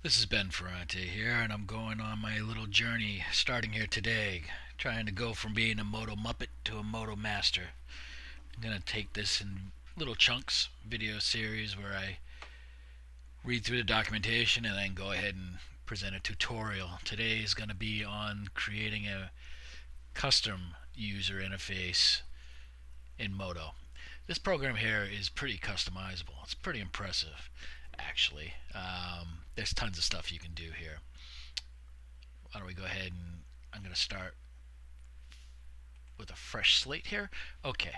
This is Ben Ferrante here, and I'm going on my little journey starting here today, trying to go from being a Modo Muppet to a Modo Master. I'm going to take this in little chunks, video series where I read through the documentation and then go ahead and present a tutorial. Today is going to be on creating a custom user interface in Modo. This program here is pretty customizable. It's pretty impressive, actually. There's tons of stuff you can do here. Why don't we go ahead and I'm going to start with a fresh slate here. Okay.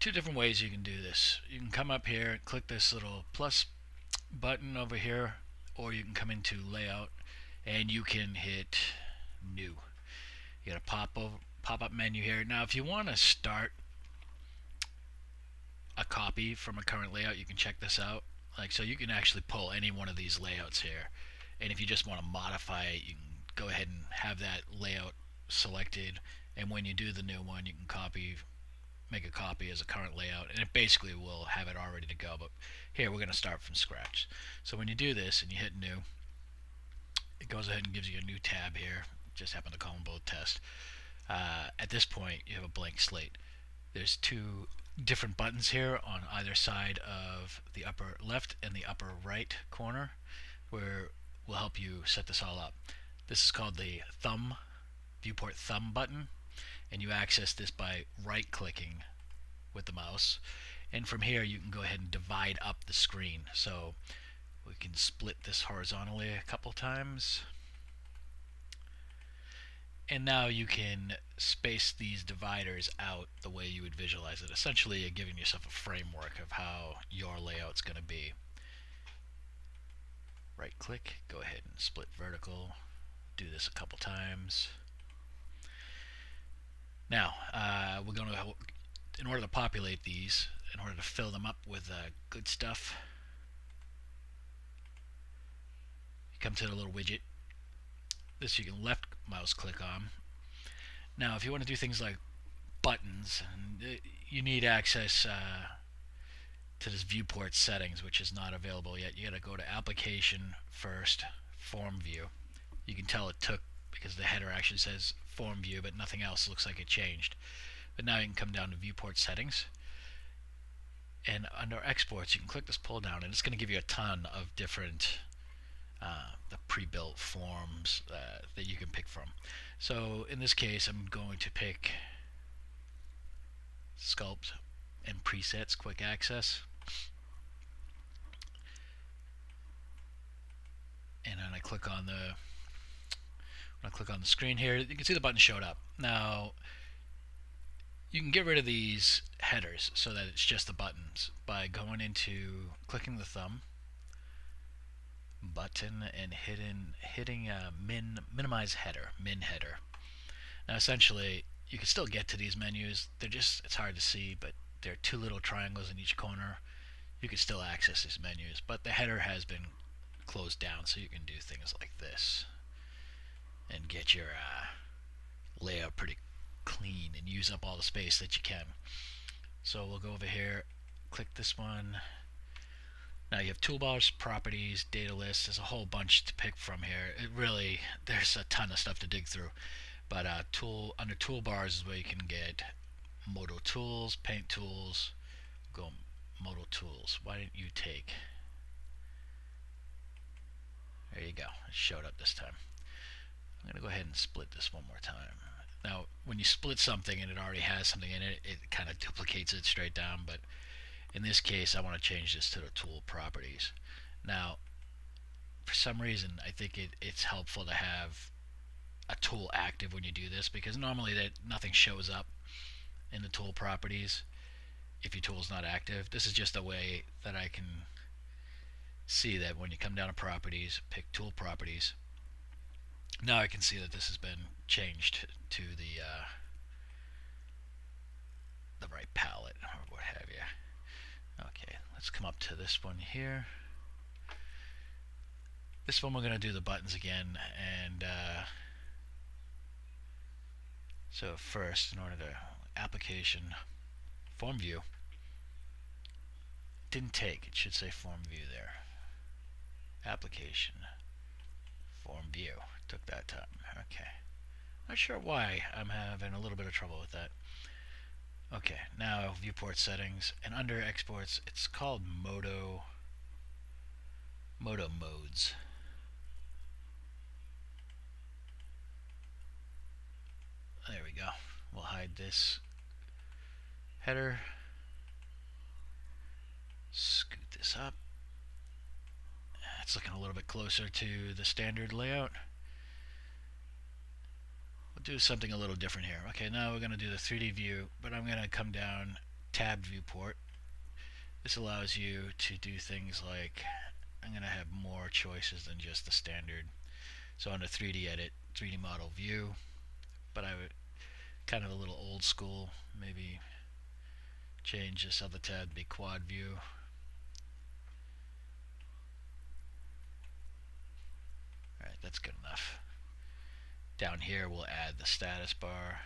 Two different ways you can do this. You can come up here and click this little plus button over here, or you can come into layout and you can hit new. You got a pop-up menu here. Now if you want to start a copy from a current layout, you can check this out. So you can actually pull any one of these layouts here, and if you just want to modify it, you can go ahead and have that layout selected, and when you do the new one, you can make a copy as a current layout, and it basically will have it all ready to go. But here we're going to start from scratch. So when you do this and you hit new, it goes ahead and gives you a new tab here. Just happen to call them both test. At this point, you have a blank slate. There's two different buttons here on either side of the upper left and the upper right corner, where will help you set this all up. This is called the viewport thumb button, and you access this by right clicking with the mouse, and from here you can go ahead and divide up the screen. So we can split this horizontally a couple times, and now you can space these dividers out the way you would visualize it. Essentially, you're giving yourself a framework of how your layout's going to be. Right click, go ahead and split vertical. Do this a couple times. Now, we're going to, in order to populate these, in order to fill them up with good stuff, you come to the little widget. This you can left mouse click on. Now if you want to do things like buttons, you need access to this viewport settings, which is not available yet. You got to go to application first, form view. You can tell it took because the header actually says form view, but nothing else looks like it changed. But now you can come down to viewport settings, and under exports you can click this pull down, and it's going to give you a ton of different the pre-built forms that you can pick from. So in this case, I'm going to pick Sculpt and Presets Quick Access, and then I click on the screen here, you can see the button showed up. Now you can get rid of these headers so that it's just the buttons by going into clicking the thumb button and hitting minimize header, min header. Now essentially you can still get to these menus. It's hard to see, but there are two little triangles in each corner. You can still access these menus, but the header has been closed down, so you can do things like this and get your layout pretty clean and use up all the space that you can. So we'll go over here, click this one. Now you have toolbars, properties, data lists. There's a whole bunch to pick from here. There's a ton of stuff to dig through. But under toolbars is where you can get Modo tools, paint tools. Go Modo tools. Why didn't you take? There you go. It showed up this time. I'm going to go ahead and split this one more time. Now, when you split something and it already has something in it, it kind of duplicates it straight down, but in this case, I want to change this to the tool properties. Now, for some reason, I think it's helpful to have a tool active when you do this, because normally nothing shows up in the tool properties if your tool is not active. This is just a way that I can see that when you come down to properties, pick tool properties. Now I can see that this has been changed to the right palette or what have you. Okay, let's come up to this one here. This one we're going to do the buttons again, and so first, in order to application form view, Didn't take. It should say form view there. Application. Form view. Took that time. Okay. Not sure why I'm having a little bit of trouble with that. Okay, now viewport settings, and under exports, it's called Modo modes. There we go. We'll hide this header. Scoot this up. It's looking a little bit closer to the standard layout. We'll do something a little different here. Okay, now we're going to do the 3D view, but I'm going to come down, tab viewport. This allows you to do things like, I'm going to have more choices than just the standard. So under 3D edit, 3D model view, but I would kind of a little old school, maybe change this other tab to be quad view. Alright, that's good enough. Down here we'll add the status bar,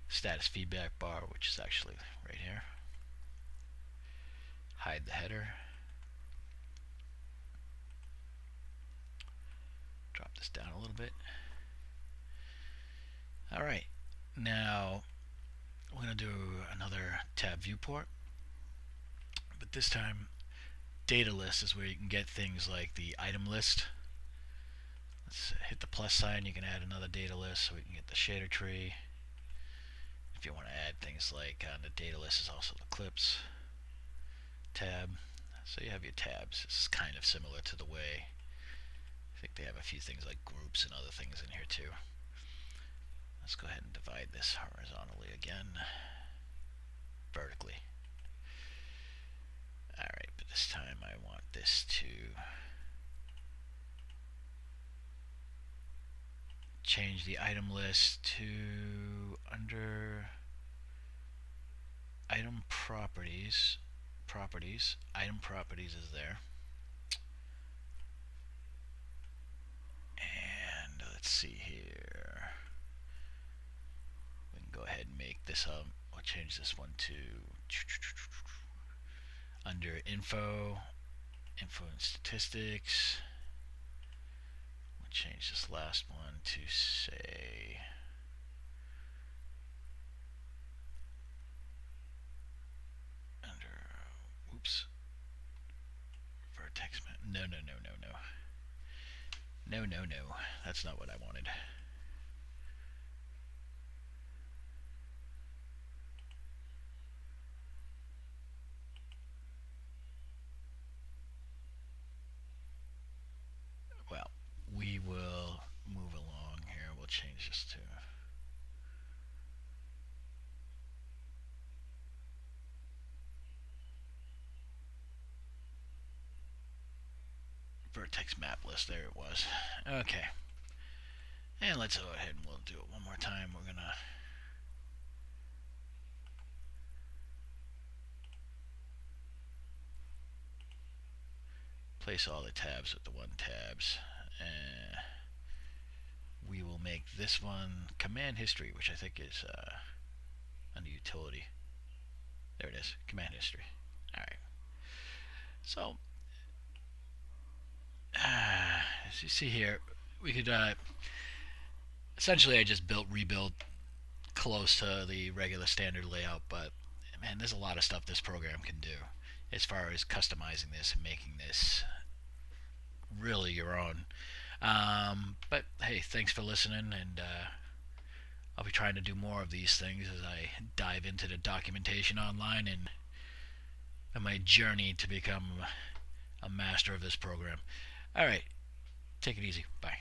status feedback bar, which is actually right here. Hide the header. Drop this down a little bit. Alright, now we're going to do another tab viewport, but this time data list is where you can get things like the item list. Let's hit the plus sign. You can add another data list so we can get the shader tree. If you want to add things like on the data list is also the clips tab. So you have your tabs. This is kind of similar to the way I think they have a few things like groups and other things in here too. Let's go ahead and divide this horizontally again, vertically. Alright, but this time I want this to change the item list to under item properties. Item properties is there. And let's see here. We can go ahead and make this up. I'll change this one to under info and statistics. We'll change this last one to say under, whoops, vertex map. No. No, that's not what I wanted. Well, we will move along here. We'll change this to vertex map list. There it was. Okay. And let's go ahead and we'll do it one more time. We're going to place all the tabs with the one tabs. We will make this one command history, which I think is under utility. There it is, command history. Alright. So, as you see here, we could essentially I just rebuild close to the regular standard layout, but man, there's a lot of stuff this program can do as far as customizing this and making this really your own. But hey, thanks for listening, and I'll be trying to do more of these things as I dive into the documentation online and my journey to become a master of this program. Alright, take it easy. Bye.